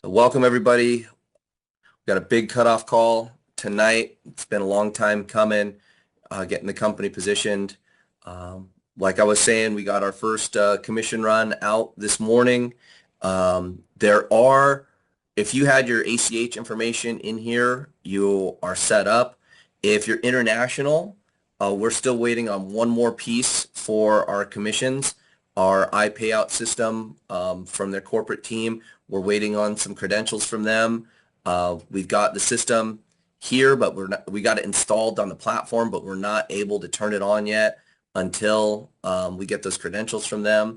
So welcome everybody. We've got a big cutoff call tonight. It's been a long time coming, getting the company positioned. Like I was saying, we got our first commission run out this morning. If you had your ACH information in here, you are set up. If you're international, we're still waiting on one more piece for our commissions, our iPayout system from their corporate team. We're waiting on some credentials from them. We've got the system here, but we got it installed on the platform, but we're not able to turn it on yet until we get those credentials from them.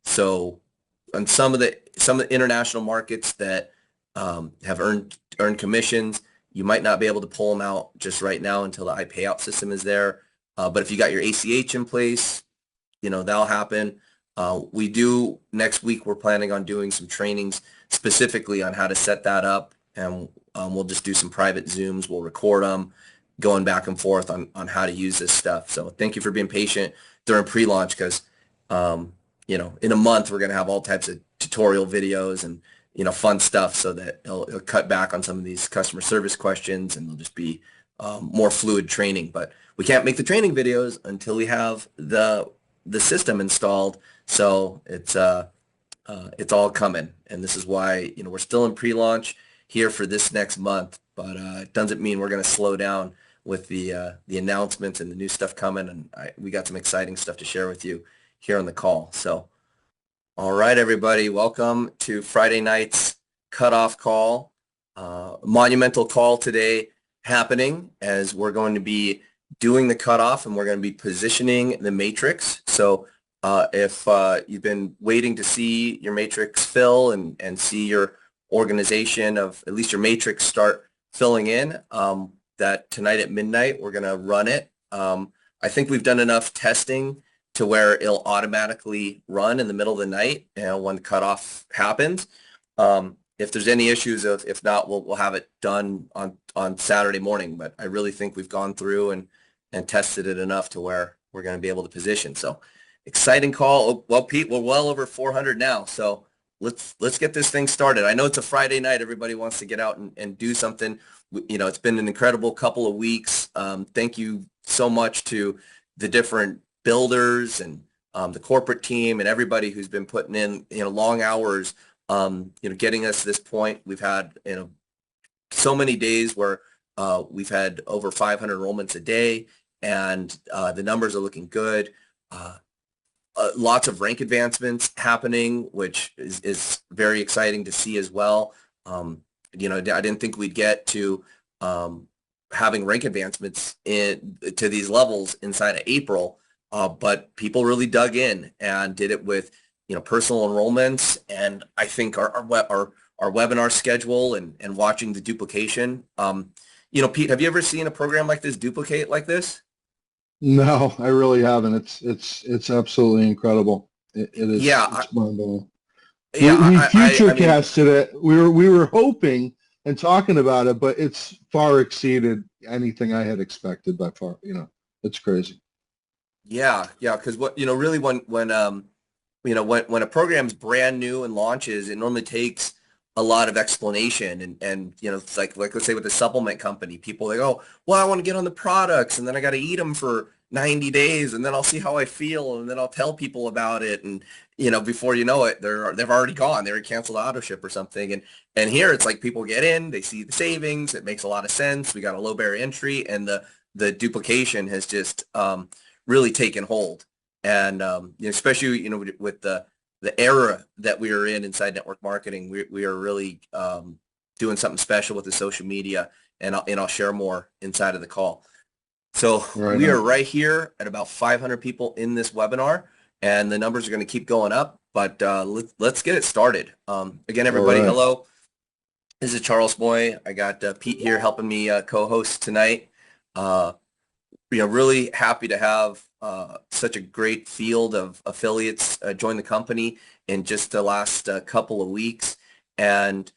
So on some of the international markets that have earned commissions, you might not be able to pull them out just right now until the iPayout system is there. But if you got your ACH in place, that'll happen. Next week, we're planning on doing some trainings specifically on how to set that up, and we'll just do some private Zooms. We'll record them, going back and forth on how to use this stuff. So thank you for being patient during pre-launch because, in a month, we're going to have all types of tutorial videos and, fun stuff so that it'll cut back on some of these customer service questions and it'll just be more fluid training. But we can't make the training videos until we have the system installed. So it's all coming, and this is why we're still in pre-launch here for this next month. But it doesn't mean we're going to slow down with the announcements and the new stuff coming. And we got some exciting stuff to share with you here on the call. So, all right, everybody, welcome to Friday night's cutoff call. Monumental call today happening as we're going to be doing the cutoff and we're going to be positioning the matrix. So if you've been waiting to see your matrix fill and see your organization of at least your matrix start filling in, that tonight at midnight we're going to run it. I think we've done enough testing to where it'll automatically run in the middle of the night when the cutoff happens. If there's any issues, if not, we'll have it done on Saturday morning. But I really think we've gone through and tested it enough to where we're going to be able to position. So exciting call. Oh, well, Pete, we're well over 400 now. So let's get this thing started. I know it's a Friday night. Everybody wants to get out and do something. It's been an incredible couple of weeks. Thank you so much to the different builders and the corporate team and everybody who's been putting in long hours getting us to this point. We've had so many days where we've had over 500 enrollments a day, and the numbers are looking good. Lots of rank advancements happening, which is very exciting to see as well. I didn't think we'd get to having rank advancements to these levels inside of April, but people really dug in and did it with personal enrollments, and I think our webinar schedule and watching the duplication. Pete, have you ever seen a program like this duplicate like this? No, I really haven't. It's absolutely incredible. It is. Yeah, It's mind-blowing. yeah. We I future mean, casted it. We were hoping and talking about it, but it's far exceeded anything I had expected by far. It's crazy. yeah. Because really when a program's brand new and launches, it normally takes a lot of explanation and it's like let's say with a supplement company, people they go, well, I want to get on the products and then I got to eat them for 90 days and then I'll see how I feel and then I'll tell people about it, and before you know it they've already gone, they're canceled auto ship or something, and here it's like people get in, they see the savings, it makes a lot of sense, we got a low barrier entry, and the duplication has just really taken hold. And especially with the era that we are in inside network marketing, we are really doing something special with the social media, and I'll share more inside of the call. So Right we are on. right here at about 500 people in this webinar, and the numbers are going to keep going up. But let's get it started. Again, All everybody, right. hello. This is Charles Moy. I got Pete here helping me co-host tonight. Really happy to have such a great field of affiliates join the company in just the last couple of weeks. And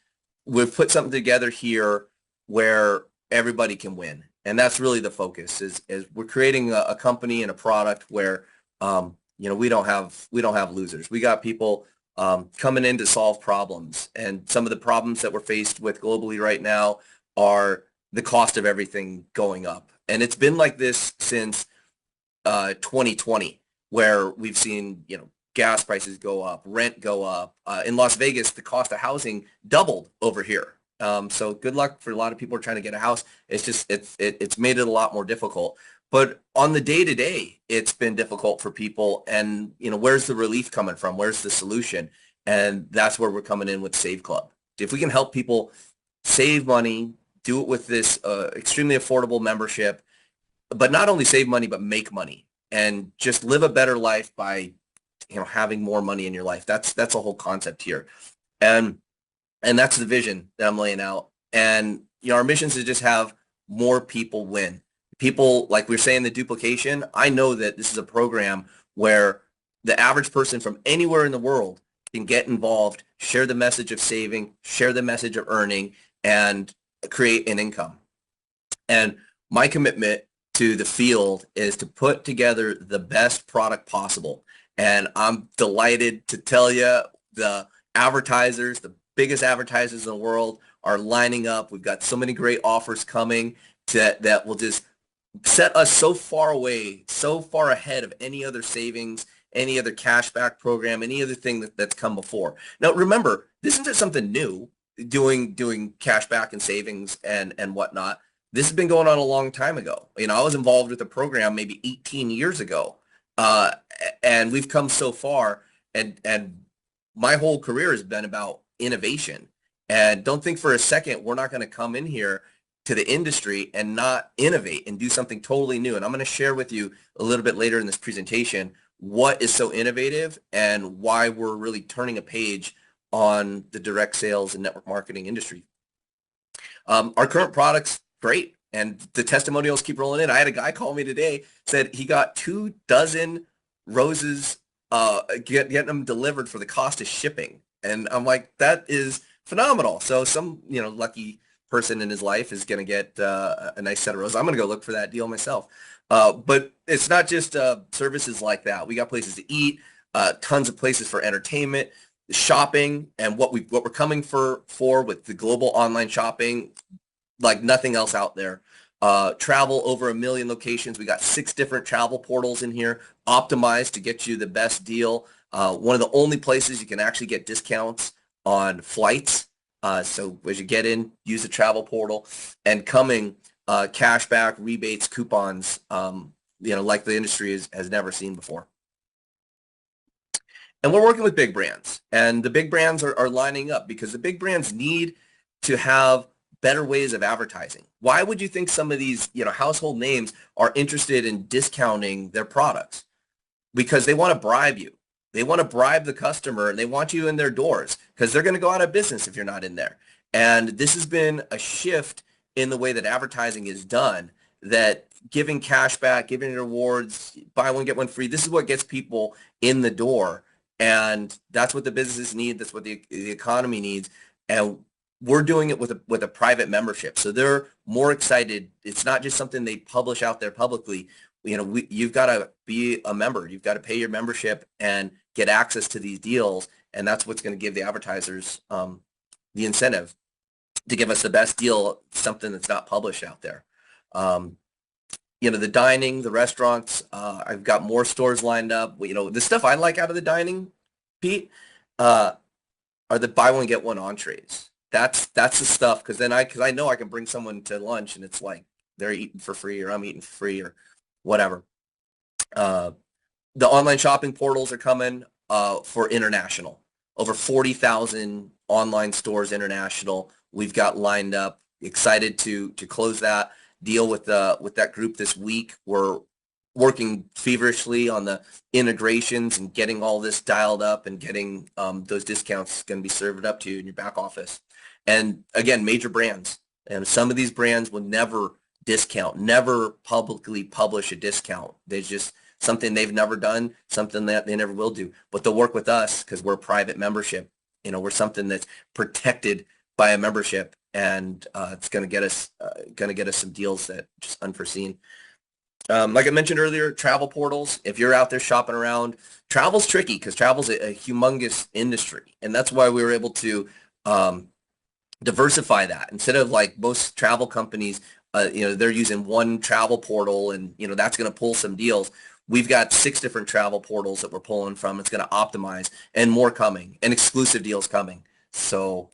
we've put something together here where everybody can win. And that's really the focus is we're creating a company and a product where, we don't have losers. We got people coming in to solve problems. And some of the problems that we're faced with globally right now are the cost of everything going up. And it's been like this since 2020, where we've seen, gas prices go up, rent go up. In Las Vegas, the cost of housing doubled over here. So good luck for a lot of people who are trying to get a house. It's just it's made it a lot more difficult. But on the day to day, it's been difficult for people. And where's the relief coming from? Where's the solution? And that's where we're coming in with saveclub. If we can help people save money, do it with this extremely affordable membership, but not only save money, but make money and just live a better life by, having more money in your life. That's the whole concept here. And that's the vision that I'm laying out. And, our mission is to just have more people win. People, like we're saying, the duplication, I know that this is a program where the average person from anywhere in the world can get involved, share the message of saving, share the message of earning, and create an income. And my commitment to the field is to put together the best product possible. And I'm delighted to tell you the advertisers, the biggest advertisers in the world are lining up. We've got so many great offers coming that will just set us so far away, so far ahead of any other savings, any other cashback program, any other thing that's come before. Now, remember, this isn't something new, doing cashback and savings and whatnot. This has been going on a long time ago. I was involved with the program maybe 18 years ago, and we've come so far. And my whole career has been about innovation. And don't think for a second we're not going to come in here to the industry and not innovate and do something totally new. And I'm going to share with you a little bit later in this presentation what is so innovative and why we're really turning a page on the direct sales and network marketing industry. Our current products, great. And the testimonials keep rolling in. I had a guy call me today, said he got 24 roses, getting them delivered for the cost of shipping. And I'm like, that is phenomenal. So some, lucky person in his life is going to get a nice set of roses. I'm going to go look for that deal myself. But it's not just services like that. We got places to eat, tons of places for entertainment, shopping, and what we're coming for with the global online shopping, like nothing else out there. Travel, over 1 million locations. We got 6 different travel portals in here, optimized to get you the best deal. One of the only places you can actually get discounts on flights. So as you get in, use the travel portal, and coming cashback, rebates, coupons, like the industry has never seen before. And we're working with big brands, and the big brands are lining up because the big brands need to have better ways of advertising. Why would you think some of these, household names are interested in discounting their products? Because they want to bribe you. They want to bribe the customer, and they want you in their doors because they're going to go out of business if you're not in there. And this has been a shift in the way that advertising is done, that giving cash back, giving rewards, buy one, get one free, this is what gets people in the door. And that's what the businesses need. That's what the economy needs. And we're doing it with a private membership. So they're more excited. It's not just something they publish out there publicly. You've got to be a member. You've got to pay your membership and get access to these deals. And that's what's going to give the advertisers the incentive to give us the best deal, something that's not published out there. The dining, the restaurants, I've got more stores lined up. The stuff I like out of the dining, Pete, are the buy one, get one entrees. That's the stuff, because I know I can bring someone to lunch and it's like they're eating for free or I'm eating for free or whatever. The online shopping portals are coming for international. Over 40,000 online stores international we've got lined up. Excited to close that deal with that group this week. We're working feverishly on the integrations and getting all this dialed up and getting those discounts going to be served up to you in your back office. And again, major brands. And some of these brands will never discount, never publicly publish a discount. There's just something they've never done, something that they never will do. But they'll work with us because we're a private membership. We're something that's protected by a membership, and it's going to get us some deals that just unforeseen. Like I mentioned earlier, travel portals, if you're out there shopping around, travel's tricky because travel's a humongous industry. And that's why we were able to um, diversify that. Instead of like most travel companies, they're using one travel portal and, that's going to pull some deals. We've got 6 different travel portals that we're pulling from. It's going to optimize and more coming and exclusive deals coming. So,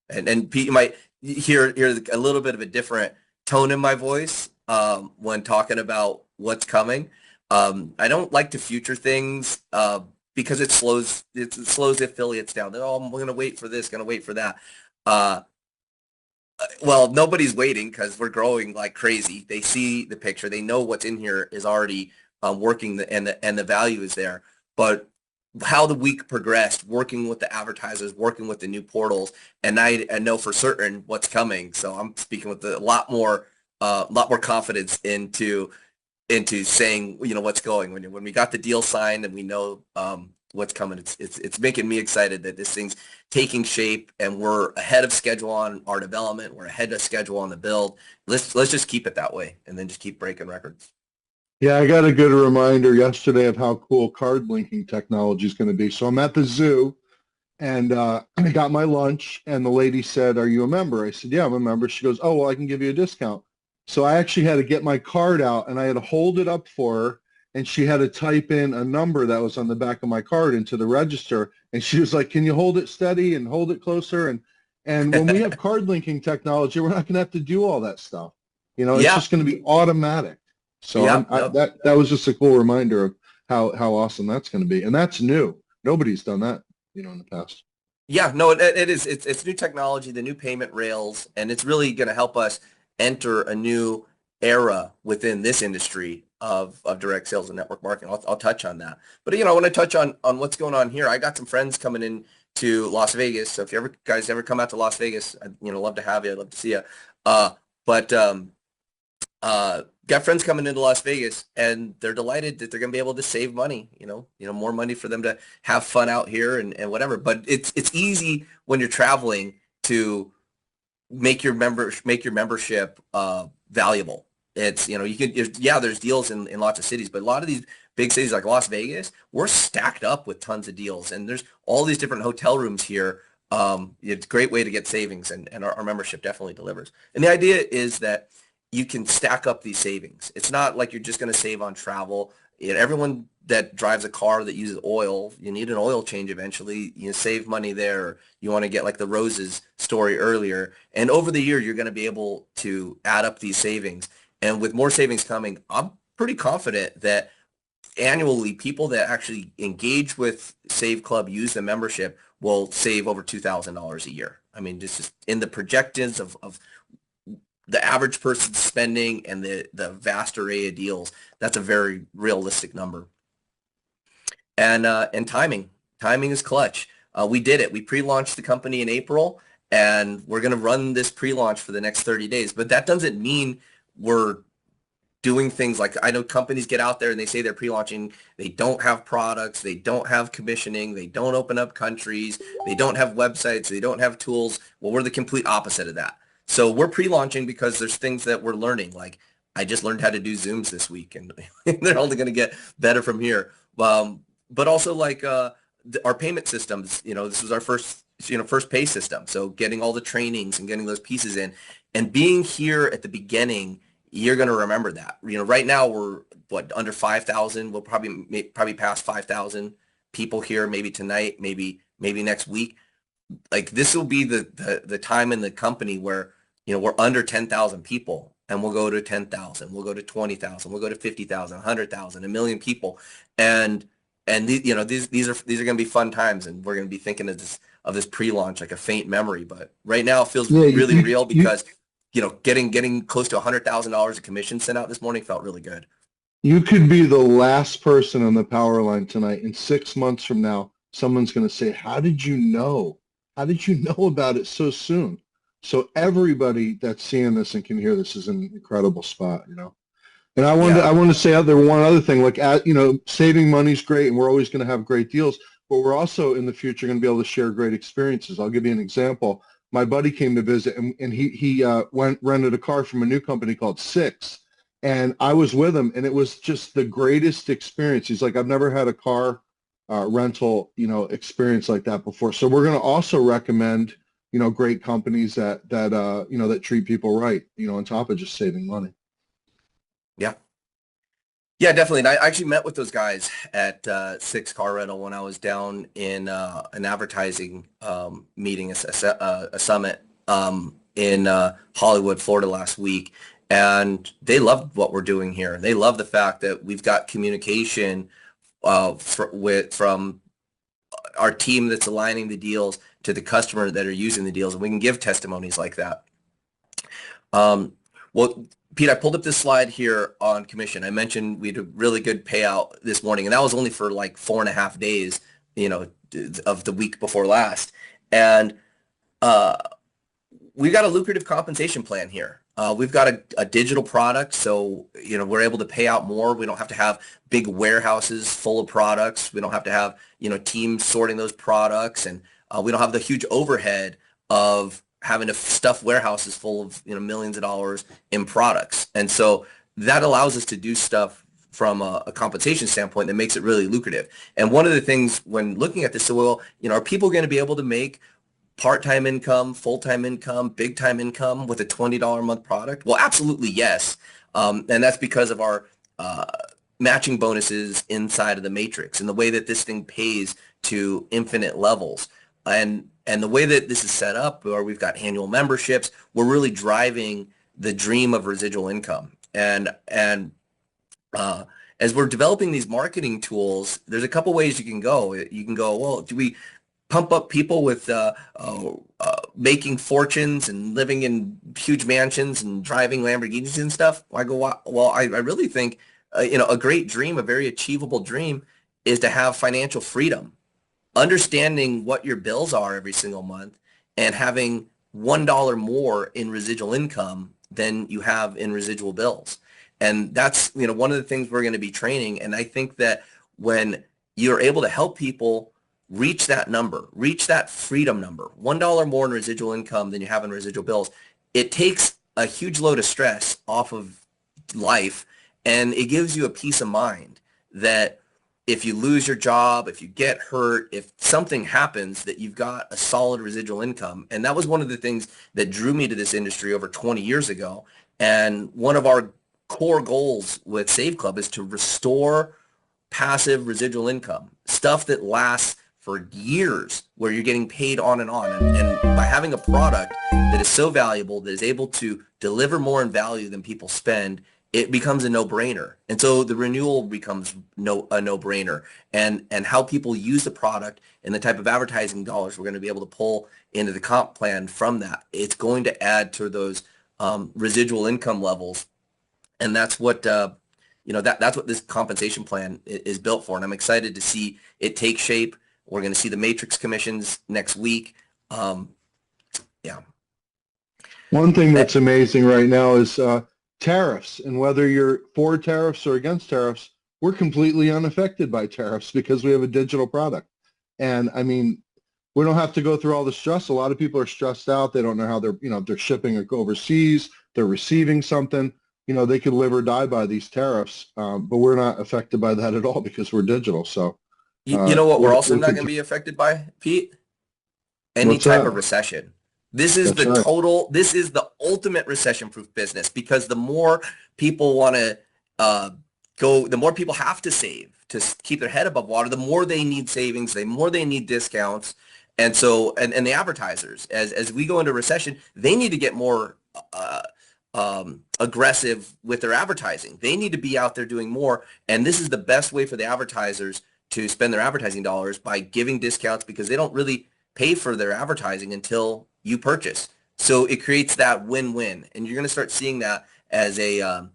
and Pete, you might hear a little bit of a different tone in my voice when talking about what's coming. I don't like to future things because it slows the affiliates down. They're, oh, I'm going to wait for this, going to wait for that. Uh, well, nobody's waiting because we're growing like crazy. They see the picture. They know what's in here is already working and the value is there. But how the week progressed, working with the advertisers, working with the new portals, and I know for certain what's coming. So I'm speaking with a lot more confidence into saying what's going when we got the deal signed and we know what's coming. It's making me excited that this thing's taking shape and we're ahead of schedule on our development. We're ahead of schedule on the build. Let's just keep it that way and then just keep breaking records. Yeah, I got a good reminder yesterday of how cool card linking technology is going to be. So I'm at the zoo and I got my lunch and the lady said, "Are you a member?" I said, "Yeah, I'm a member." She goes, "Oh, well, I can give you a discount." So I actually had to get my card out and I had to hold it up for her and she had to type in a number that was on the back of my card into the register. And she was like, "Can you hold it steady and hold it closer?" And when we have card linking technology, we're not going to have to do all that stuff. It's Yeah. just going to be automatic. So Yep. Yep. that was just a cool reminder of how awesome that's going to be. And that's new. Nobody's done that, in the past. Yeah, no, it is. It's new technology, the new payment rails, and it's really going to help us enter a new era within this industry of direct sales and network marketing. I'll touch on that. But I want to touch on what's going on here. I got some friends coming in to Las Vegas. So if you guys ever come out to Las Vegas, I'd love to have you. I'd love to see you. But got friends coming into Las Vegas, and they're delighted that they're going to be able to save money. More money for them to have fun out here and whatever. But it's easy when you're traveling to make your membership valuable. It's you can yeah, there's deals in lots of cities, but a lot of these big cities like Las Vegas, we're stacked up with tons of deals, and there's all these different hotel rooms here. It's a great way to get savings, and our membership definitely delivers. And the idea is that you can stack up these savings. It's not like you're just going to save on travel. Everyone that drives a car that uses oil, you need an oil change eventually. You save money there. You want to get like the roses story earlier. And over the year, you're going to be able to add up these savings. And with more savings coming, I'm pretty confident that annually people that actually engage with Save Club, use the membership, will save over $2,000 a year. I mean, this is in the projections of the average person's spending and the vast array of deals. That's a very realistic number. And timing is clutch. We did it. We pre-launched the company in April, and we're going to run this pre-launch for the next 30 days. But that doesn't mean we're doing things like, I know companies get out there and they say they're pre-launching. They don't have products. They don't have commissioning. They don't open up countries. They don't have websites. They don't have tools. Well, we're the complete opposite of that. So we're pre-launching because there's things that we're learning. Like I just learned how to do Zooms this week, and they're only going to get better from here. But also like our payment systems. This was our first pay system. So getting all the trainings and getting those pieces in, and being here at the beginning, you're going to remember that. Right now we're under 5,000. We'll probably pass 5,000 people here, maybe tonight, maybe next week. Like this will be the time in the company where we're under 10,000 people, and we'll go to 10,000, we'll go to 20,000, we'll go to 50,000, 100,000, a million people, and these are going to be fun times, and we're going to be thinking of this pre-launch like a faint memory, but right now it feels Yeah, really real because getting close to $100,000 of commission sent out this morning felt really good. you could be the last person on the power line tonight. In 6 months from now, someone's going to say, "How did you know? How did you know about it so soon?" So everybody that's seeing this and can hear this is an incredible spot. And Yeah. I wanted to say out there one other thing, like saving money's great, and we're always going to have great deals, but we're also in the future going to be able to share great experiences. I'll give you an example. My buddy came to visit, and he rented a car from a new company called Six, And I was with him, and it was just the greatest experience. He's like, I've never had a car rental, experience like that before. So we're going to also recommend, great companies that treat people right, on top of just saving money. Yeah. Yeah, definitely. And I actually met with those guys at Six Car Rental when I was down in an advertising meeting, a summit in Hollywood, Florida last week. And they loved what we're doing here. They love the fact that we've got communication from our team that's aligning the deals to the customer that are using the deals. And we can give testimonies like that. Um, well, Pete, I pulled up this slide here on commission. I mentioned we had a really good payout this morning, and that was only for like 4.5 days, of the week before last. And uh, we've got a lucrative compensation plan here. We've got a digital product, so we're able to pay out more. We don't have to have big warehouses full of products. We don't have to have teams sorting those products, and we don't have the huge overhead of having to stuff warehouses full of millions of dollars in products. And so that allows us to do stuff from a compensation standpoint that makes it really lucrative. And one of the things when looking at this, so well, are people going to be able to make part-time income, full-time income, big-time income with a $20 a month product? Well, absolutely yes. And that's because of our matching bonuses inside of the matrix and the way that this thing pays to infinite levels. And the way that this is set up, where we've got annual memberships, we're really driving the dream of residual income. And as we're developing these marketing tools, there's a couple ways you can go. You can go, well, do we pump up people with making fortunes and living in huge mansions and driving Lamborghinis and stuff? I go, well, I really think, a great dream, a very achievable dream is to have financial freedom, understanding what your bills are every single month and having $1 more in residual income than you have in residual bills. And that's, one of the things we're going to be training. And I think that when you're able to help people reach that number, reach that freedom number, $1 more in residual income than you have in residual bills, it takes a huge load of stress off of life, and it gives you a peace of mind that if you lose your job, if you get hurt, if something happens, that you've got a solid residual income. And that was one of the things that drew me to this industry over 20 years ago. And one of our core goals with Save Club is to restore passive residual income, stuff that lasts for years, where you're getting paid on and on. And by having a product that is so valuable, that is able to deliver more in value than people spend, it becomes a no-brainer. And so the renewal becomes a no-brainer. And how people use the product and the type of advertising dollars we're going to be able to pull into the comp plan from that, it's going to add to those residual income levels. And that's what that's what this compensation plan is built for. And I'm excited to see it take shape. We're going to see the matrix commissions next week. Yeah. One thing that's amazing right now is tariffs, and whether you're for tariffs or against tariffs, we're completely unaffected by tariffs because we have a digital product. And I mean, we don't have to go through all the stress. A lot of people are stressed out. They don't know how they're shipping overseas, they're receiving something, they could live or die by these tariffs. But we're not affected by that at all because we're digital. So you know what we're also not going to be affected by, Pete? Any what's type that? of recession. This is That's right. this is the ultimate recession-proof business, because the more people want to the more people have to save to keep their head above water, the more they need savings, the more they need discounts. And so, and the advertisers, as we go into recession, they need to get more aggressive with their advertising. They need to be out there doing more. And this is the best way for the advertisers to spend their advertising dollars, by giving discounts, because they don't really pay for their advertising until you purchase. So it creates that win-win, and you're going to start seeing that as a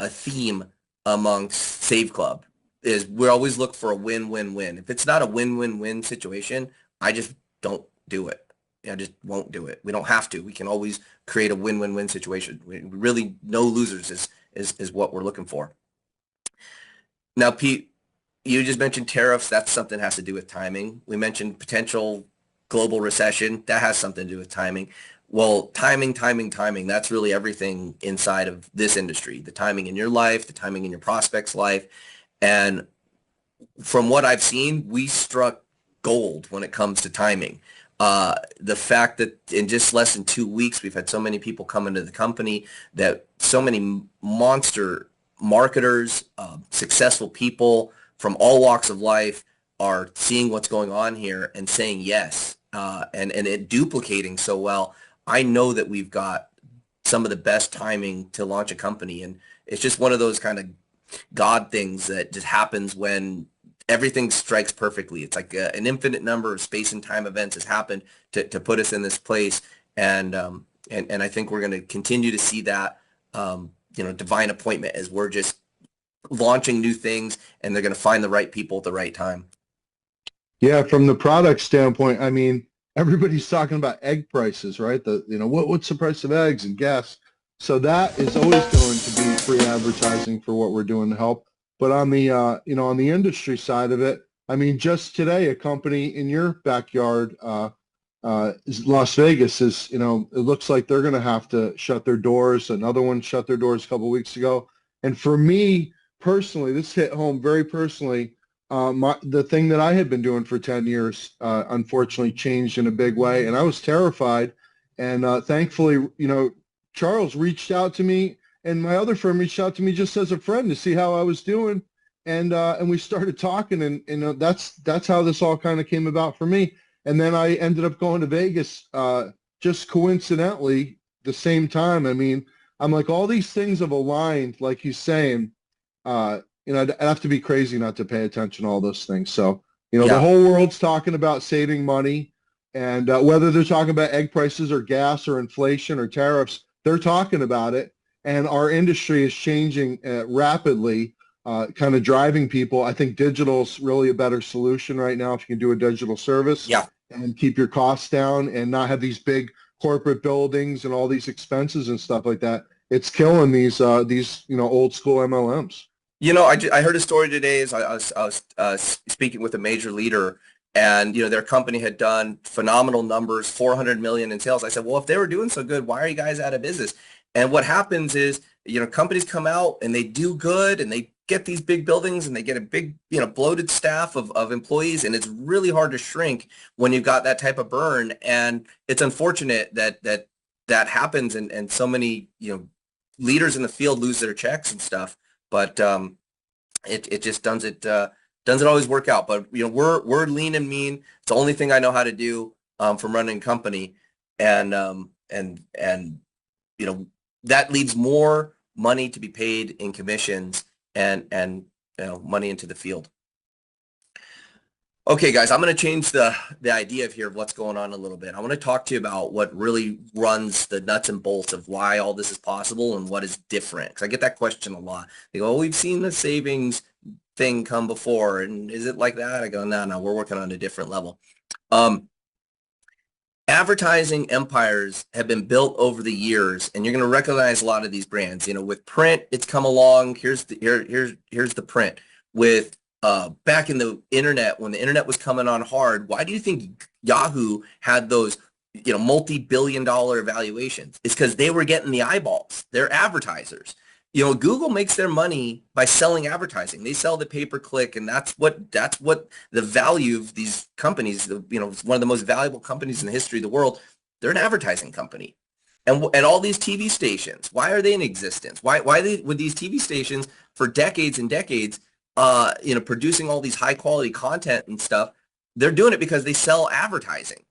theme amongst Save Club. Is we always look for a win-win-win. If it's not a win-win-win situation, I just don't do it. I just won't do it. We don't have to. We can always create a win-win-win situation. We really, no losers is what we're looking for. Now, Pete, you just mentioned tariffs. That's something that has to do with timing. We mentioned potential global recession. That has something to do with timing. Well, timing, timing, timing, that's really everything inside of this industry. The timing in your life, the timing in your prospect's life. And from what I've seen, we struck gold when it comes to timing. The fact that in just less than 2 weeks, we've had so many people come into the company, that so many monster marketers, successful people from all walks of life are seeing what's going on here and saying yes, and it duplicating so well. I know that we've got some of the best timing to launch a company, and it's just one of those kind of God things that just happens when everything strikes perfectly. It's like an infinite number of space and time events has happened to put us in this place, and I think we're going to continue to see that divine appointment as we're just launching new things, and they're going to find the right people at the right time. Yeah, from the product standpoint, I mean, everybody's talking about egg prices, right? What's the price of eggs and gas? So that is always going to be free advertising for what we're doing to help. But on the on the industry side of it, I mean, just today, a company in your backyard, Las Vegas is, it looks like they're going to have to shut their doors. Another one shut their doors a couple of weeks ago. And for me personally, this hit home very personally. The thing that I had been doing for 10 years, unfortunately changed in a big way, and I was terrified. And thankfully, Charles reached out to me, and my other firm reached out to me just as a friend to see how I was doing, and we started talking, and that's how this all kind of came about for me. And then I ended up going to Vegas just coincidentally the same time. I mean, I'm like, all these things have aligned, like he's saying. I'd have to be crazy not to pay attention to all those things. So, the Yeah. whole world's talking about saving money, and whether they're talking about egg prices or gas or inflation or tariffs, they're talking about it. And our industry is changing rapidly, kind of driving people. I think digital's really a better solution right now if you can do a digital service Yeah. and keep your costs down and not have these big corporate buildings and all these expenses and stuff like that. It's killing these old school MLMs. I heard a story today as I was speaking with a major leader, and their company had done phenomenal numbers, 400 million in sales. I said, well, if they were doing so good, why are you guys out of business? And what happens is, companies come out and they do good and they get these big buildings and they get a big, bloated staff of employees, and it's really hard to shrink when you've got that type of burn. And it's unfortunate that happens, and so many, leaders in the field lose their checks and stuff. But it just doesn't always work out. But we're lean and mean. It's the only thing I know how to do from running a company, and that leaves more money to be paid in commissions and money into the field. Okay, guys, I'm going to change the idea of here of what's going on a little bit. I want to talk to you about what really runs the nuts and bolts of why all this is possible and what is different. Because I get that question a lot. They go, oh, we've seen the savings thing come before, and is it like that? I go, no, we're working on a different level. Advertising empires have been built over the years, and you're going to recognize a lot of these brands. With print, it's come along. Here's the print. With back in the internet, when the internet was coming on hard, why do you think Yahoo had those multi-billion-dollar valuations? It's because they were getting the eyeballs. They're advertisers. Google makes their money by selling advertising. They sell the pay-per-click, and that's what the value of these companies. It's one of the most valuable companies in the history of the world. They're an advertising company, and all these TV stations. Why are they in existence? Why would these TV stations for decades and decades, producing all these high-quality content and stuff? They're doing it because they sell advertising.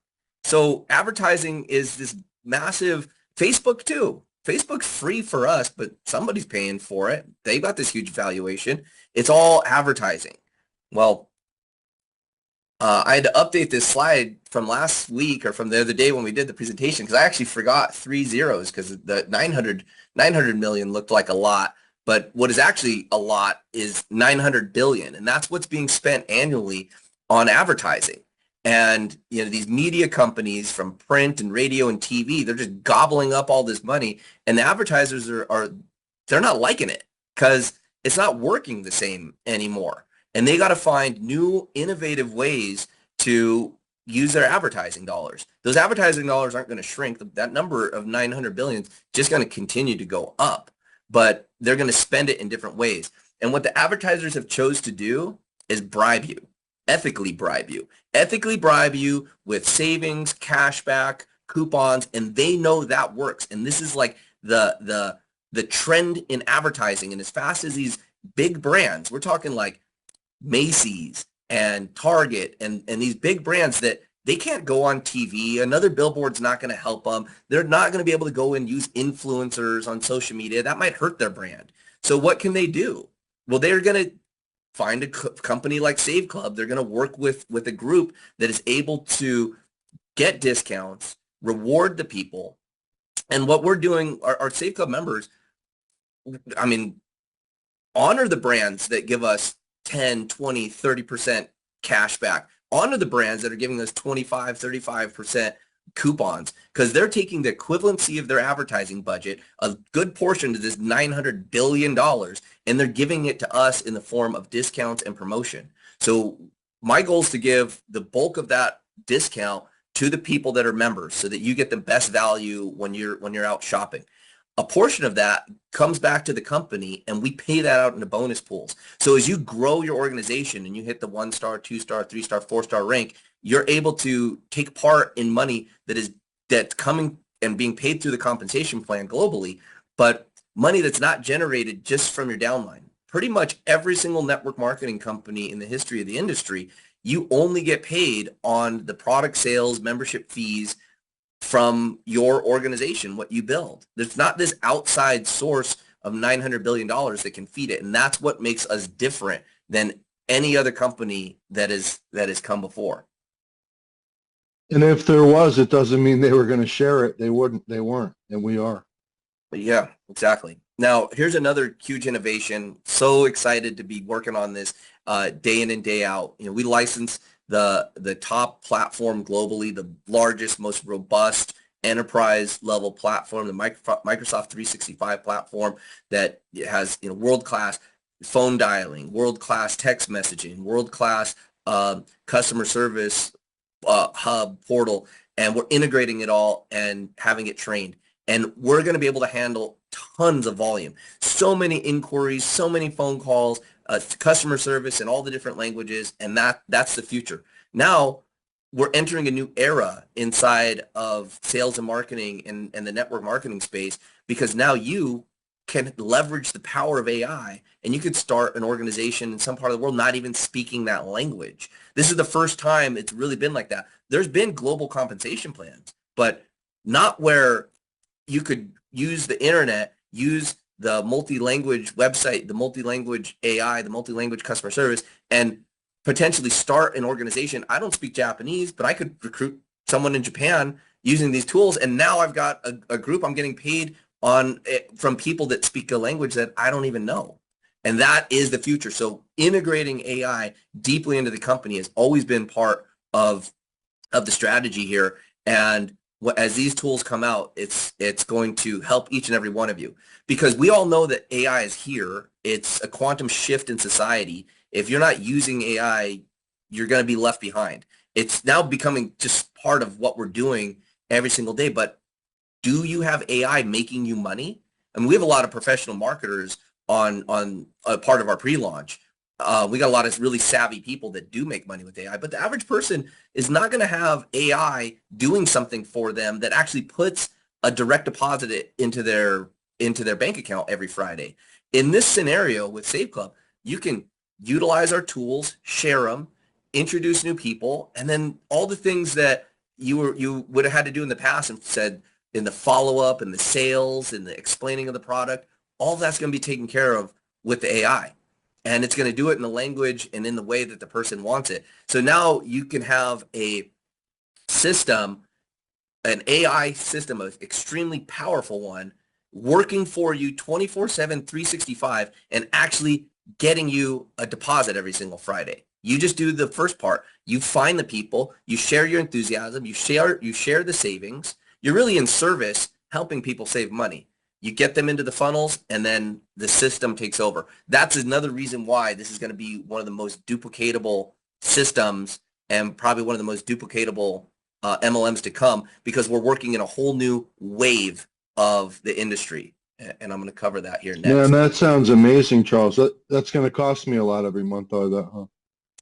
So advertising is this massive. Facebook too. Facebook's free for us, but somebody's paying for it. They got this huge valuation. It's all advertising. Well, I had to update this slide from last week or from the other day when we did the presentation, because I actually forgot 3 zeros, because the 900 million looked like a lot, but what is actually a lot is 900 billion, and that's what's being spent annually on advertising. And these media companies from print and radio and TV, they're just gobbling up all this money, and the advertisers they're not liking it because it's not working the same anymore. And they got to find new innovative ways to use their advertising dollars. Those advertising dollars aren't going to shrink. That number of 900 billion is just going to continue to go up, but they're going to spend it in different ways. And what the advertisers have chose to do is bribe you, ethically bribe you with savings, cashback, coupons, and they know that works. And this is like the trend in advertising. And as fast as these big brands, we're talking like Macy's and Target and these big brands that they can't go on TV. Another billboard's not going to help them. They're not going to be able to go and use influencers on social media. That might hurt their brand. So what can they do? Well, they're going to find a company like saveclub. They're going to work with a group that is able to get discounts, reward the people. And what we're doing, our saveclub members, I mean, honor the brands that give us 10, 20, 30% cash back. Honor the brands that are giving us 25, 35% coupons, because they're taking the equivalency of their advertising budget, a good portion of this $900 billion, and they're giving it to us in the form of discounts and promotion. So my goal is to give the bulk of that discount to the people that are members so that you get the best value when you're out shopping. A portion of that comes back to the company, and we pay that out into bonus pools. So as you grow your organization and you hit the 1-star, 2-star, 3-star, 4-star rank, you're able to take part in money that's coming and being paid through the compensation plan globally, but money that's not generated just from your downline. Pretty much every single network marketing company in the history of the industry, you only get paid on the product sales, membership fees, from your organization, what you build. There's not this outside source of $900 billion that can feed it. And that's what makes us different than any other company that has come before. And if there was, it doesn't mean they were going to share it. They weren't, and we are. But yeah, exactly. Now, here's another huge innovation. So excited to be working on this day in and day out. We license the top platform globally, the largest, most robust enterprise level platform, the Microsoft 365 platform that has world-class phone dialing, world-class text messaging, world-class customer service hub portal, and we're integrating it all and having it trained. And we're going to be able to handle tons of volume, so many inquiries, so many phone calls, customer service in all the different languages, and that's the future. Now we're entering a new era inside of sales and marketing and the network marketing space, because now you can leverage the power of AI, and you could start an organization in some part of the world not even speaking that language. This is the first time it's really been like that. There's been global compensation plans, but not where you could use the internet, use the multi-language website, the multi-language AI, the multi-language customer service, and potentially start an organization. I don't speak Japanese, but I could recruit someone in Japan using these tools, and now I've got a group I'm getting paid on from people that speak a language that I don't even know. And that is the future. So integrating AI deeply into the company has always been part of the strategy here. And as these tools come out, it's going to help each and every one of you, because we all know that AI is here. It's a quantum shift in society. If you're not using AI, you're going to be left behind. It's now becoming just part of what we're doing every single day. But do you have AI making you money? I mean, we have a lot of professional marketers on a part of our pre-launch. We got a lot of really savvy people that do make money with AI, but the average person is not going to have AI doing something for them that actually puts a direct deposit into their bank account every Friday. In this scenario with saveclub, you can utilize our tools, share them, introduce new people, and then all the things that you would have had to do in the past and said in the follow-up and the sales and the explaining of the product, all that's going to be taken care of with the AI. And it's going to do it in the language and in the way that the person wants it. So now you can have a system, an AI system, an extremely powerful one, working for you 24/7, 365, and actually getting you a deposit every single Friday. You just do the first part. You find the people, you share your enthusiasm, you share the savings. You're really in service helping people save money. You get them into the funnels, and then the system takes over. That's another reason why this is going to be one of the most duplicatable systems and probably one of the most duplicatable MLMs to come, because we're working in a whole new wave of the industry. And I'm going to cover that here Man, next. that sounds amazing, Charles. That's going to cost me a lot every month, though, that, huh?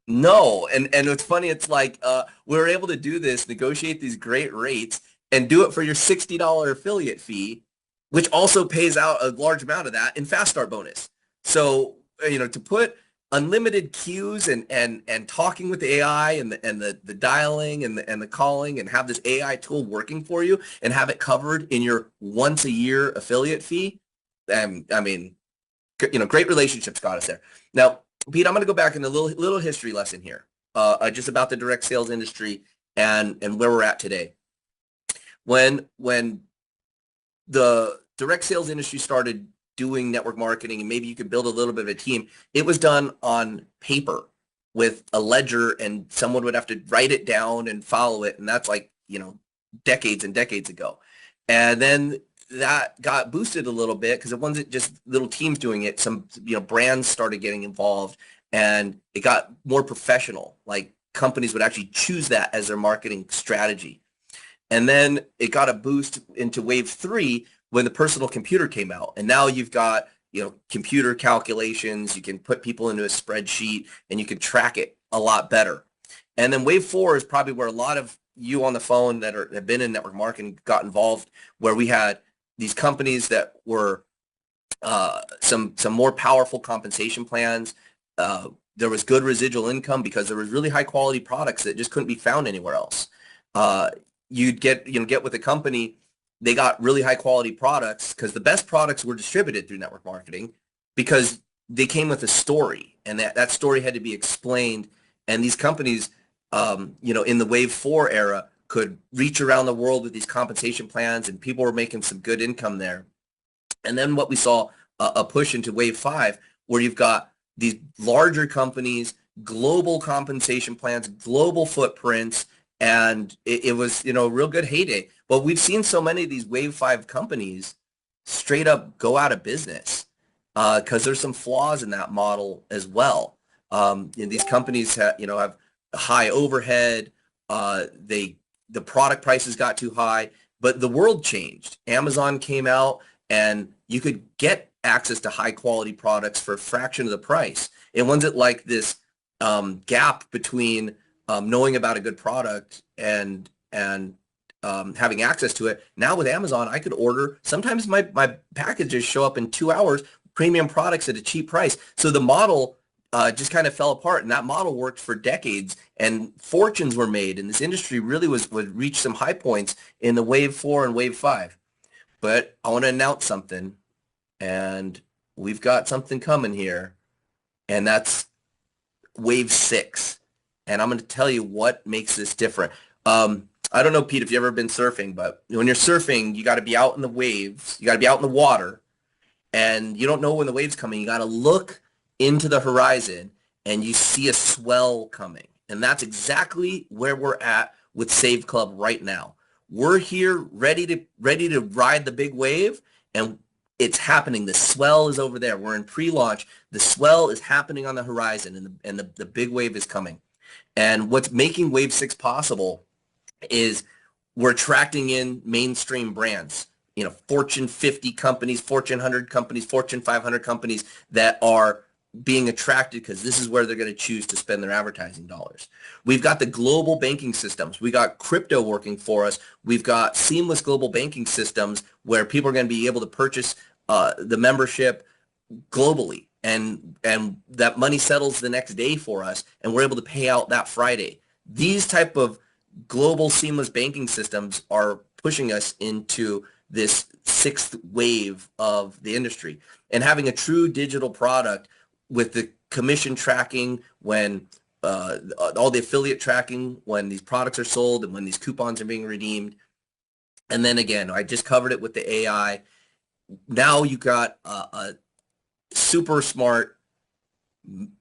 No, and it's funny. It's like we were able to do this, negotiate these great rates, and do it for your $60 affiliate fee, which also pays out a large amount of that in Fast Start bonus. So to put unlimited queues and talking with the AI and the dialing and the calling, and have this AI tool working for you and have it covered in your once a year affiliate fee. I mean, great relationships got us there. Now, Pete, I'm going to go back in a little history lesson here, just about the direct sales industry and where we're at today. When the direct sales industry started doing network marketing, and maybe you could build a little bit of a team, it was done on paper with a ledger, and someone would have to write it down and follow it, and that's like decades and decades ago. And then that got boosted a little bit because it wasn't just little teams doing it. Some brands started getting involved, and it got more professional. Like companies would actually choose that as their marketing strategy. And then it got a boost into wave 3 when the personal computer came out. And now you've got computer calculations. You can put people into a spreadsheet and you can track it a lot better. And then wave 4 is probably where a lot of you on the phone that have been in network marketing got involved, where we had these companies that were some more powerful compensation plans. There was good residual income because there was really high quality products that just couldn't be found anywhere else. You'd get with a company, they got really high quality products because the best products were distributed through network marketing because they came with a story, and that story had to be explained. And these companies, in the wave 4 era, could reach around the world with these compensation plans, and people were making some good income there. And then what we saw, a push into wave 5, where you've got these larger companies, global compensation plans, global footprints, and it was a real good heyday. But we've seen so many of these wave 5 companies straight up go out of business because there's some flaws in that model as well. These companies have high overhead. The product prices got too high, but the world changed. Amazon came out, and you could get access to high quality products for a fraction of the price. It wasn't like this gap between knowing about a good product and having access to it. Now with Amazon, I could order. Sometimes my packages show up in 2 hours, premium products at a cheap price. So the model just kind of fell apart, and that model worked for decades, and fortunes were made, and this industry really would reach some high points in the wave 4 and wave 5. But I want to announce something, and we've got something coming here, and that's wave 6. And I'm going to tell you what makes this different. I don't know, Pete, if you've ever been surfing, but when you're surfing, you got to be out in the waves. You got to be out in the water, and you don't know when the wave's coming. You got to look into the horizon, and you see a swell coming. And that's exactly where we're at with saveclub right now. We're here ready to ride the big wave, and it's happening. The swell is over there. We're in pre-launch. The swell is happening on the horizon, and the big wave is coming. And what's making wave 6 possible is we're attracting in mainstream brands, Fortune 50 companies, Fortune 100 companies, Fortune 500 companies that are being attracted because this is where they're going to choose to spend their advertising dollars. We've got the global banking systems. We got crypto working for us. We've got seamless global banking systems where people are going to be able to purchase the membership globally, and that money settles the next day for us, and we're able to pay out that Friday. These type of global seamless banking systems are pushing us into this 6th wave of the industry, and having a true digital product with the commission tracking when all the affiliate tracking when these products are sold and when these coupons are being redeemed. And then again, I just covered it with the AI. Now you got a super smart,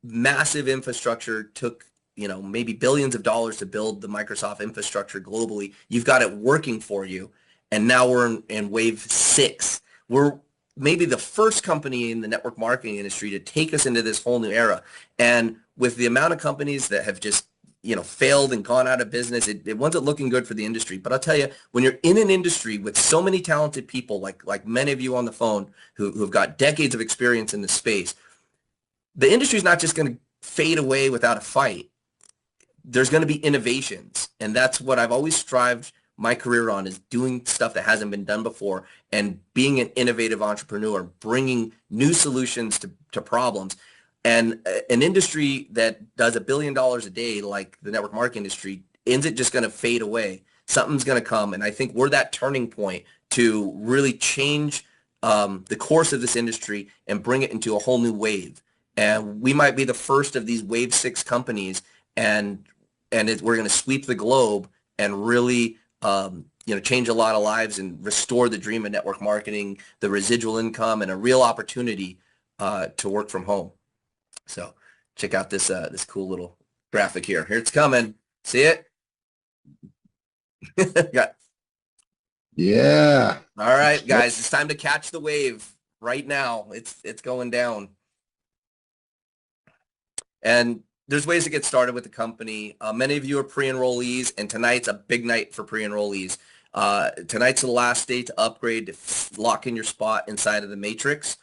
massive infrastructure. Took maybe billions of dollars to build the Microsoft infrastructure globally. You've got it working for you, and now we're in wave 6. We're maybe the first company in the network marketing industry to take us into this whole new era. And with the amount of companies that have just failed and gone out of business. It wasn't looking good for the industry. But I'll tell you, when you're in an industry with so many talented people, like many of you on the phone who've got decades of experience in this space, the industry is not just going to fade away without a fight. There's going to be innovations, and that's what I've always strived my career on, is doing stuff that hasn't been done before and being an innovative entrepreneur, bringing new solutions to problems. And an industry that does $1 billion a day, like the network marketing industry, isn't just going to fade away. Something's going to come, and I think we're that turning point to really change the course of this industry and bring it into a whole new wave. And we might be the first of these wave 6 companies, and we're going to sweep the globe and really change a lot of lives and restore the dream of network marketing, the residual income, and a real opportunity to work from home. So check out this cool little graphic here. Here it's coming. See it? Yeah. All right, guys, it's time to catch the wave right now. It's going down. And there's ways to get started with the company. Many of you are pre-enrollees, and tonight's a big night for pre-enrollees. Tonight's the last day to upgrade, to lock in your spot inside of the matrix.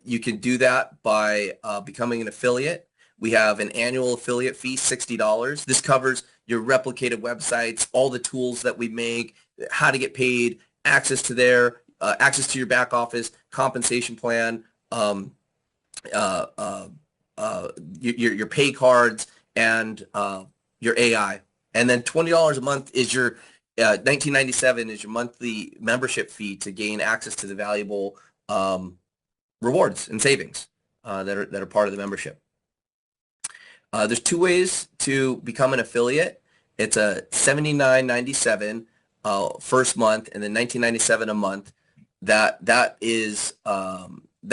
You can do that by becoming an affiliate. We have an annual affiliate fee, $60. This covers your replicated websites, all the tools that we make, how to get paid, access to your back office, compensation plan, your pay cards, and your AI. And then $20 a month is your $19.97 is your monthly membership fee to gain access to the valuable rewards and savings that are part of the membership. There's 2 ways to become an affiliate. It's a $79.97 first month, and then $19.97 a month. That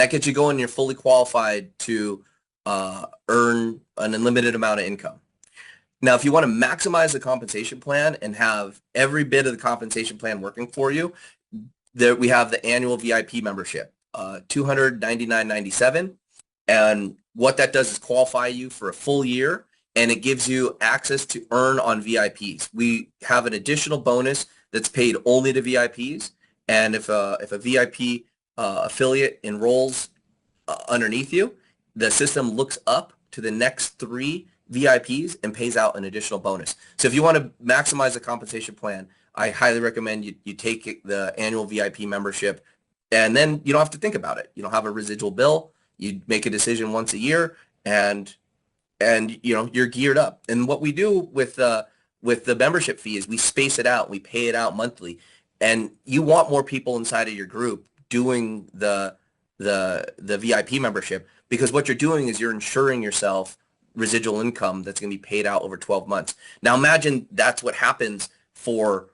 gets you going. You're fully qualified to earn an unlimited amount of income. Now, if you want to maximize the compensation plan and have every bit of the compensation plan working for you, there we have the annual VIP membership, $299.97. And what that does is qualify you for a full year, and it gives you access to earn on VIPs. We have an additional bonus that's paid only to VIPs, and if a VIP affiliate enrolls underneath you, the system looks up to the next 3 VIPs and pays out an additional bonus. So if you want to maximize the compensation plan, I highly recommend you take the annual VIP membership, and then you don't have to think about it. You don't have a residual bill. You make a decision once a year, and you're geared up. And what we do with the membership fee is we space it out. We pay it out monthly, and you want more people inside of your group doing the VIP membership, because what you're doing is you're insuring yourself residual income that's going to be paid out over 12 months. Now imagine that's what happens for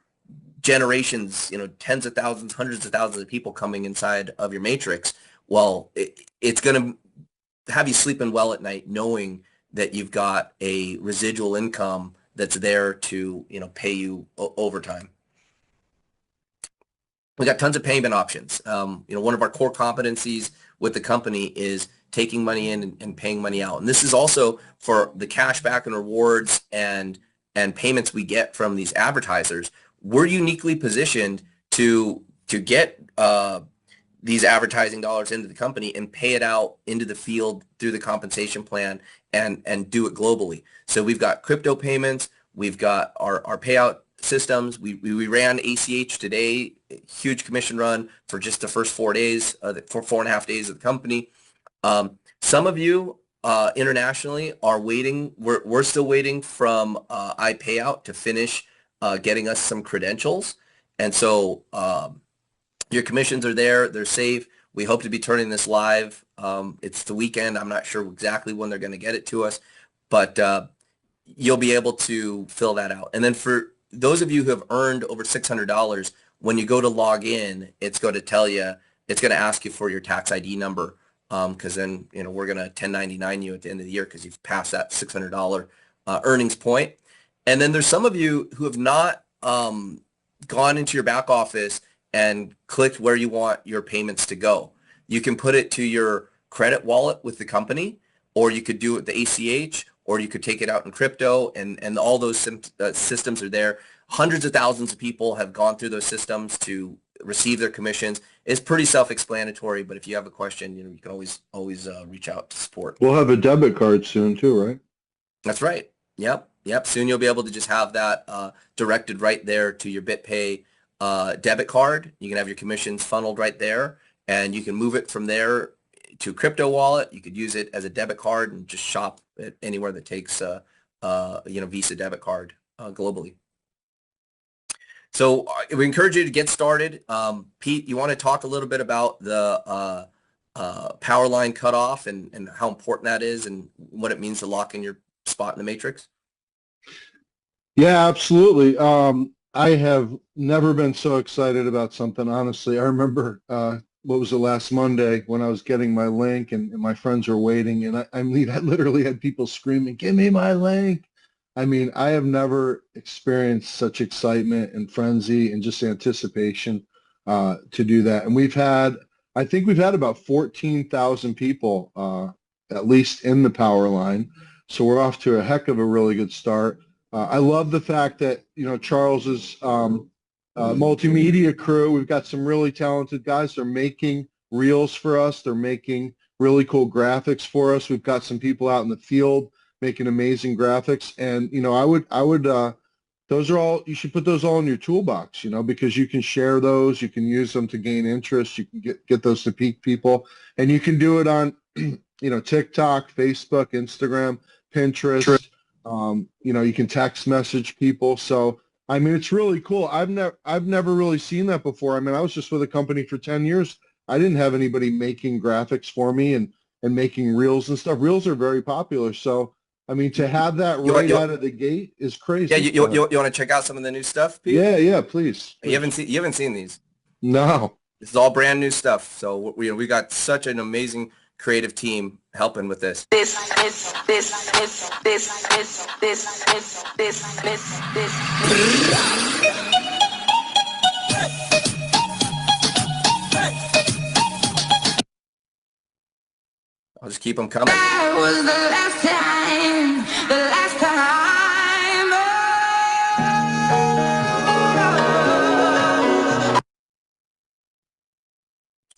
generations, tens of thousands, hundreds of thousands of people coming inside of your matrix. Well, it's going to have you sleeping well at night knowing that you've got a residual income that's there to, pay you over time. We got tons of payment options. One of our core competencies with the company is taking money in and paying money out. And this is also for the cash back and rewards and payments we get from these advertisers. We're uniquely positioned to get these advertising dollars into the company and pay it out into the field through the compensation plan and do it globally. So we've got crypto payments. We've got our payout systems. We ran ACH today, huge commission run for just the first 4 days, for 4.5 days of the company. Some of you internationally are waiting. We're still waiting from iPayout to finish getting us some credentials. And so your commissions are there. They're safe. We hope to be turning this live. It's the weekend. I'm not sure exactly when they're going to get it to us, but you'll be able to fill that out. And then for those of you who have earned over $600, when you go to log in, it's going to tell you, it's going to ask you for your tax ID number, because then we're going to 1099 you at the end of the year because you've passed that $600 earnings point. And then there's some of you who have not gone into your back office and clicked where you want your payments to go. You can put it to your credit wallet with the company, or you could do it the ACH, or you could take it out in crypto, and all those systems are there. Hundreds of thousands of people have gone through those systems to receive their commissions. It's pretty self-explanatory, but if you have a question, you can always reach out to support. We'll have a debit card soon too, right? That's right. Yep. Yep. Soon you'll be able to just have that directed right there to your BitPay debit card. You can have your commissions funneled right there, and you can move it from there to crypto wallet. You could use it as a debit card and just shop at anywhere that takes Visa debit card globally. So we encourage you to get started. Pete, you want to talk a little bit about the power line cutoff and how important that is and what it means to lock in your spot in the matrix? Yeah, absolutely. I have never been so excited about something, honestly. I remember, what was it, last Monday when I was getting my link and my friends were waiting, and I literally had people screaming, "Give me my link." I mean, I have never experienced such excitement and frenzy and just anticipation to do that. And I think we've had about 14,000 people at least in the power line. So we're off to a heck of a really good start. I love the fact that, Charles's multimedia crew, we've got some really talented guys. They're making reels for us. They're making really cool graphics for us. We've got some people out in the field making amazing graphics. And, those are all, you should put those all in your toolbox, because you can share those, you can use them to gain interest, you can get those to peak people, and you can do it on, TikTok, Facebook, Instagram, Pinterest. You can text message people. So, I mean, it's really cool. I've never really seen that before. I mean, I was just with a company for 10 years. I didn't have anybody making graphics for me and making reels and stuff. Reels are very popular. So, I mean, to have that right out of the gate is crazy. Yeah, you want to check out some of the new stuff, Pete? Yeah, please. You haven't seen these? No. This is all brand new stuff. So we got such an amazing creative team helping with this. I'll just keep them coming. That was the last time.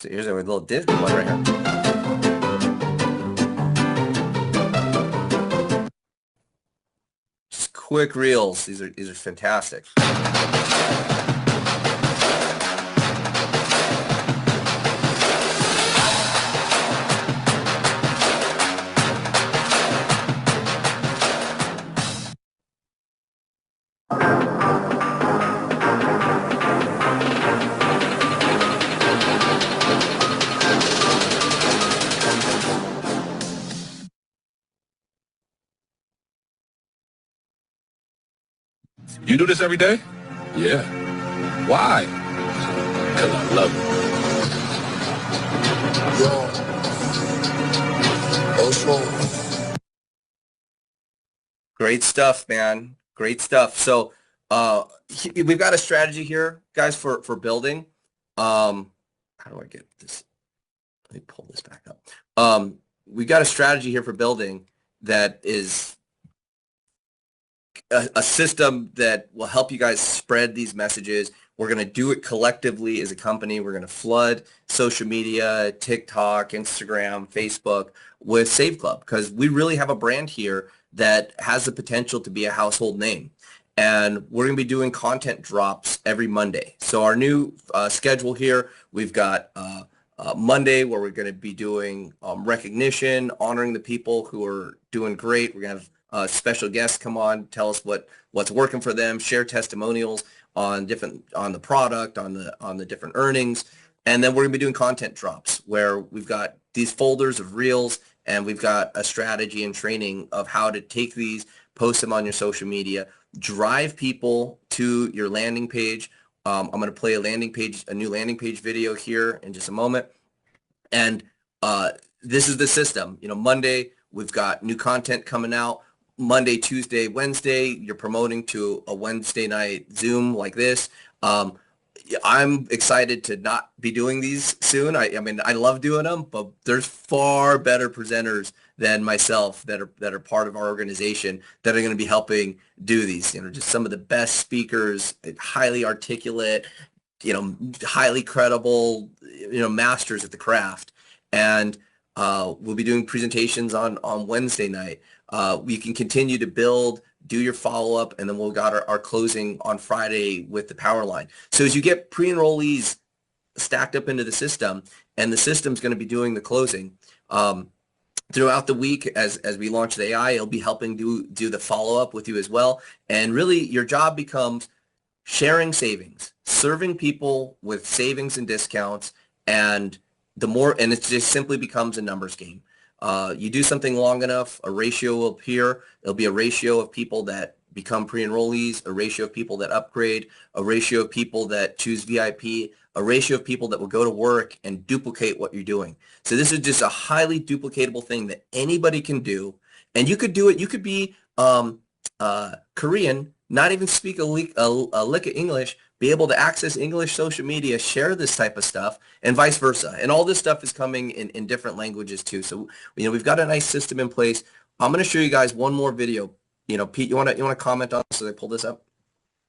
So here's a little Disney one right here. Just quick reels. These are fantastic. You do this every day? Yeah. Why? Because I love it. Great stuff, man. Great stuff. So we've got a strategy here, guys, for building. How do I get this? Let me pull this back up. We've got a strategy here for building that is a system that will help you guys spread these messages. We're going to do it collectively as a company. We're going to flood social media, TikTok, Instagram, Facebook with saveclub, because we really have a brand here that has the potential to be a household name. And we're going to be doing content drops every Monday. So our new schedule here, we've got Monday where we're going to be doing recognition, honoring the people who are doing great. We're going to have special guests come on, tell us what's working for them, share testimonials on the product, on the different earnings. And then we're going to be doing content drops where we've got these folders of reels, and we've got a strategy and training of how to take these, post them on your social media, drive people to your landing page. I'm going to play a new landing page video here in just a moment. And this is the system. Monday, we've got new content coming out. Monday, Tuesday, Wednesday, you're promoting to a Wednesday night Zoom like this. I'm excited to not be doing these soon. I mean, I love doing them, but there's far better presenters than myself that are part of our organization that are going to be helping do these. Just some of the best speakers, highly articulate, highly credible, masters at the craft. And we'll be doing presentations on Wednesday night. We can continue to build, do your follow-up, and then we'll got our closing on Friday with the power line. So as you get pre-enrollees stacked up into the system, and the system's going to be doing the closing, throughout the week as we launch the AI, it'll be helping do the follow-up with you as well. And really, your job becomes sharing savings, serving people with savings and discounts, and it just simply becomes a numbers game. You do something long enough, a ratio will appear. It'll be a ratio of people that become pre-enrollees, a ratio of people that upgrade, a ratio of people that choose VIP, a ratio of people that will go to work and duplicate what you're doing. So this is just a highly duplicatable thing that anybody can do. And you could do it. You could be Korean, not even speak a lick of English, be able to access English social media, share this type of stuff, and vice versa. And all this stuff is coming in different languages too. So, we've got a nice system in place. I'm going to show you guys one more video. Pete, you want to comment on this so they pull this up?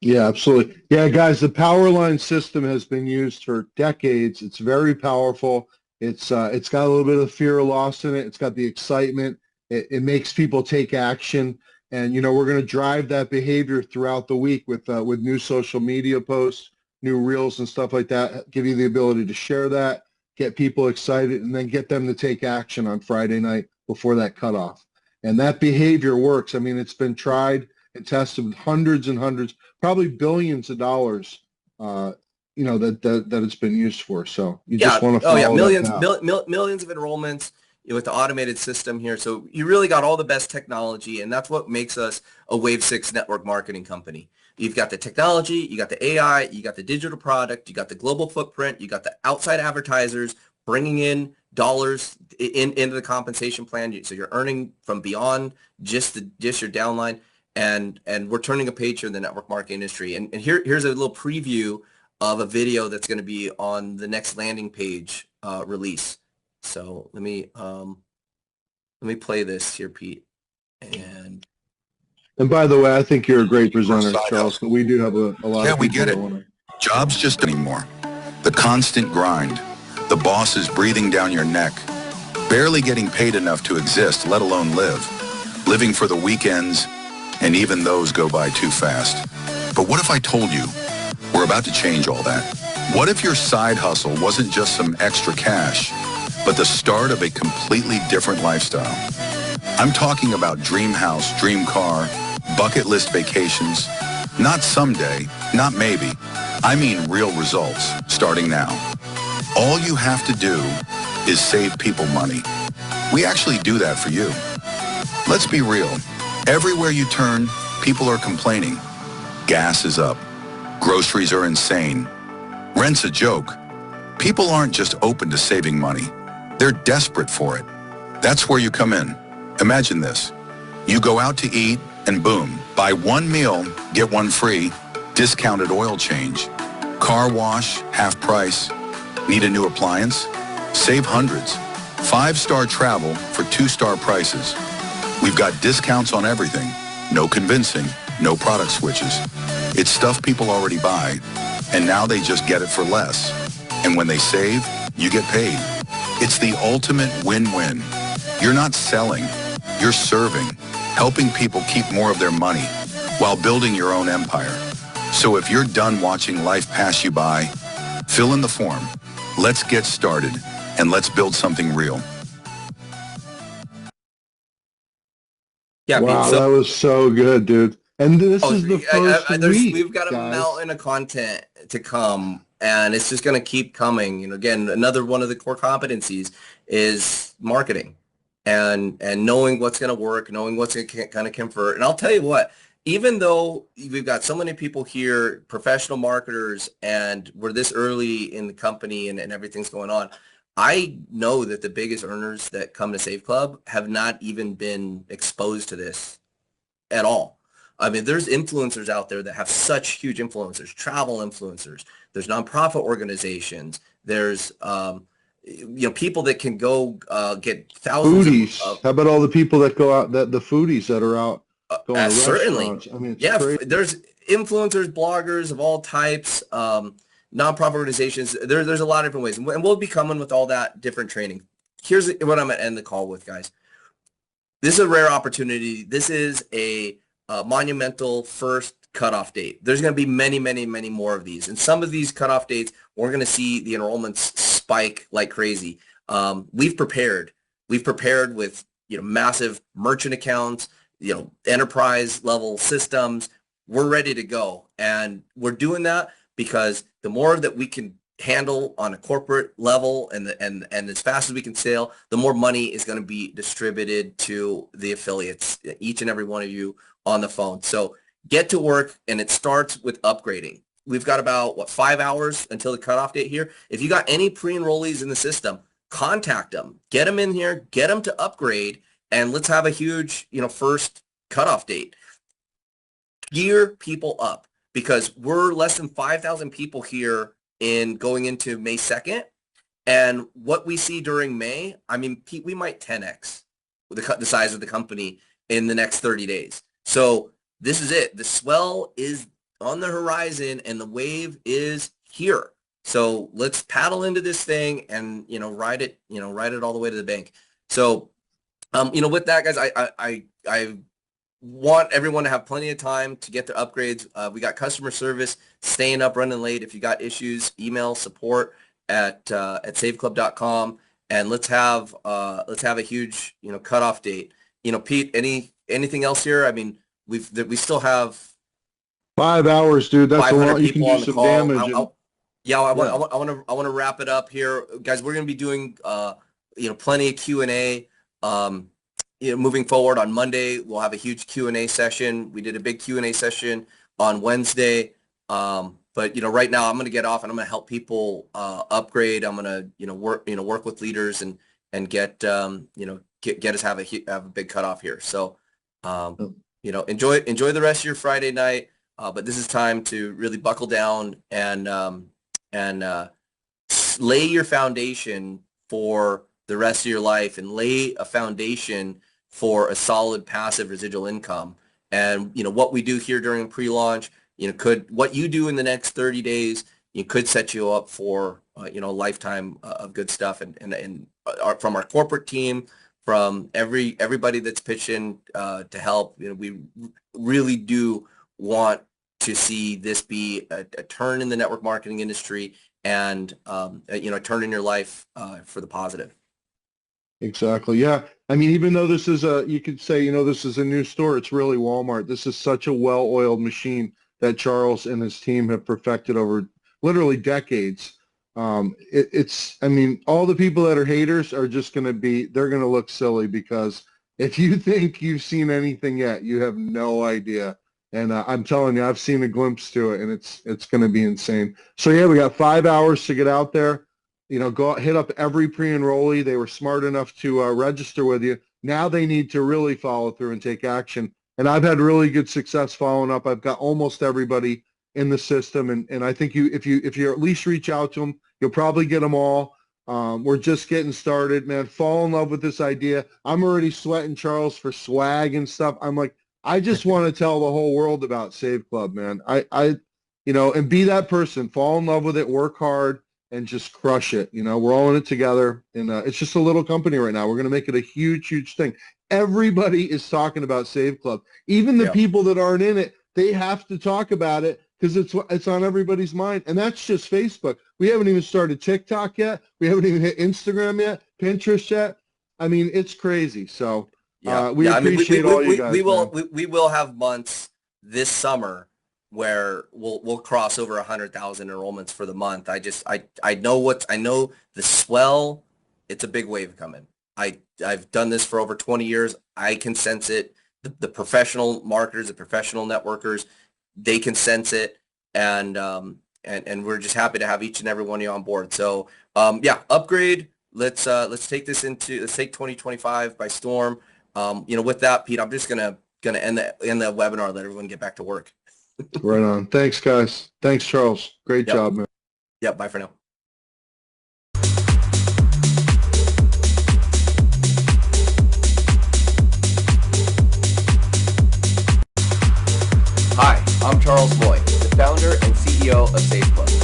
Yeah, absolutely. Yeah, guys, the power line system has been used for decades. It's very powerful. It's got a little bit of fear of loss in it. It's got the excitement. It makes people take action. And, we're going to drive that behavior throughout the week with new social media posts, new reels and stuff like that, give you the ability to share that, get people excited, and then get them to take action on Friday night before that cutoff. And that behavior works. I mean, it's been tried and tested with hundreds and hundreds, probably billions of dollars, that it's been used for. So you just want to follow millions, that millions of enrollments with the automated system here. So you really got all the best technology, and that's what makes us a Wave 6 network marketing company. You've got the technology, you got the AI, you got the digital product, you got the global footprint, you got the outside advertisers bringing in dollars into the compensation plan. So you're earning from beyond just your downline. And we're turning a page here in the network marketing industry. And here's a little preview of a video that's going to be on the next landing page release. So let me play this here, Pete. And by the way, I think you're a great presenter, Charles, but we do have a lot of people. Yeah, we get it. Jobs just anymore. The constant grind. The boss is breathing down your neck. Barely getting paid enough to exist, let alone live. Living for the weekends, and even those go by too fast. But what if I told you we're about to change all that? What if your side hustle wasn't just some extra cash, but the start of a completely different lifestyle? I'm talking about dream house, dream car, bucket list vacations. Not someday, not maybe. I mean real results, starting now. All you have to do is save people money. We actually do that for you. Let's be real. Everywhere you turn, people are complaining. Gas is up. Groceries are insane. Rent's a joke. People aren't just open to saving money. They're desperate for it. That's where you come in. Imagine this. You go out to eat and boom, buy one meal, get one free, discounted oil change. Car wash, half price. Need a new appliance? Save hundreds. 5-star travel for 2-star prices. We've got discounts on everything. No convincing, no product switches. It's stuff people already buy, and now they just get it for less. And when they save, you get paid. It's the ultimate win-win. You're not selling, you're serving, helping people keep more of their money while building your own empire. So if you're done watching life pass you by, fill in the form. Let's get started, and let's build something real. yeah, Wow, Pete, so that was so good, dude. And this is the first week, we've got a guys. mountain of content to come, and it's just going to keep coming. Again, another one of the core competencies is marketing and knowing what's going to work, knowing what's going to convert. And I'll tell you what, even though we've got so many people here, professional marketers, and we're this early in the company and everything's going on, I know that the biggest earners that come to Save Club have not even been exposed to this at all. I mean, there's influencers out there that have such huge influencers, travel influencers. There's nonprofit organizations. There's people that can go get thousands Foodies. How about all the people that go out, that the foodies that are out going to certainly. restaurants? I mean, it's Yeah, crazy. there's influencers, bloggers of all types, nonprofit organizations. There's a lot of different ways, and we'll be coming with all that different training. Here's what I'm going to end the call with, guys. This is a rare opportunity. This is a monumental first cutoff date. There's going to be many, many, many more of these. And some of these cutoff dates, we're going to see the enrollments spike like crazy. We've prepared. We've prepared with massive merchant accounts, enterprise level systems. We're ready to go. And we're doing that because the more that we can handle on a corporate level and as fast as we can scale, the more money is going to be distributed to the affiliates, each and every one of you on the phone. So get to work, and it starts with upgrading. We've got about 5 hours until the cutoff date here. If you got any pre-enrollees in the system, contact them, get them in here, get them to upgrade, and let's have a huge first cutoff date. Gear people up, because we're less than 5,000 people here in going into May 2nd. And what we see during May, I mean, Pete, we might 10x the size of the company in the next 30 days. So this is it. The swell is on the horizon and the wave is here. So let's paddle into this thing and, ride it all the way to the bank. So, with that, guys, I want everyone to have plenty of time to get their upgrades. We got customer service, staying up, running late. If you got issues, email support at saveclub.com, and let's have a huge cutoff date. Pete, anything else here? I mean, we still have 5 hours, dude. That's a 500 lot. You can people do on the some call. damage. I want to wrap it up here, guys. We're going to be doing plenty of Q&A. Moving forward on Monday, we'll have a huge Q&A session. We did a big Q&A session on Wednesday. But right now I'm going to get off and I'm going to help people upgrade. I'm going to work with leaders and get us have a big cutoff here. So enjoy the rest of your Friday night. But this is time to really buckle down and lay your foundation for the rest of your life, and lay a foundation for a solid passive residual income. And what we do here during pre-launch, what you do in the next 30 days, could set you up for a lifetime of good stuff. And from our corporate team, from everybody that's pitching to help, we really do want to see this be a turn in the network marketing industry, and a turn in your life for the positive. Exactly. Yeah. I mean, even though this is you could say, this is a new store, it's really Walmart. This is such a well-oiled machine that Charles and his team have perfected over literally decades. I mean, all the people that are haters are just going to they're going to look silly, because if you think you've seen anything yet, you have no idea. And I'm telling you, I've seen a glimpse to it, and it's going to be insane. So yeah, we got 5 hours to get out there. Go hit up every pre-enrollee. They were smart enough to register with you. Now they need to really follow through and take action. And I've had really good success following up. I've got almost everybody in the system, and I think if you at least reach out to them, you'll probably get them all. We're just getting started, man. Fall in love with this idea. I'm already sweating Charles for swag and stuff. I'm like, I just want to tell the whole world about Save Club, man. And be that person. Fall in love with it. Work hard. And just crush it. We're all in it together, and it's just a little company right now. We're going to make it a huge, huge thing. Everybody is talking about Save Club. Even the people that aren't in it, they have to talk about it, because it's on everybody's mind. And that's just Facebook. We haven't even started TikTok yet. We haven't even hit Instagram yet, Pinterest yet. I mean, it's crazy. So we appreciate all you guys. We will have months this summer where we'll cross over 100,000 enrollments for the month. I know the swell. It's a big wave coming. I've done this for over 20 years. I can sense it. The professional marketers, the professional networkers, they can sense it, and we're just happy to have each and every one of you on board. So upgrade. Let's take 2025 by storm. With that, Pete, I'm just gonna going to end the webinar, let everyone get back to work. Right on. Thanks, guys. Thanks, Charles. Great Yep. job, man. Yep. Bye for now. Hi, I'm Charles Moy, the founder and CEO of SafeClub.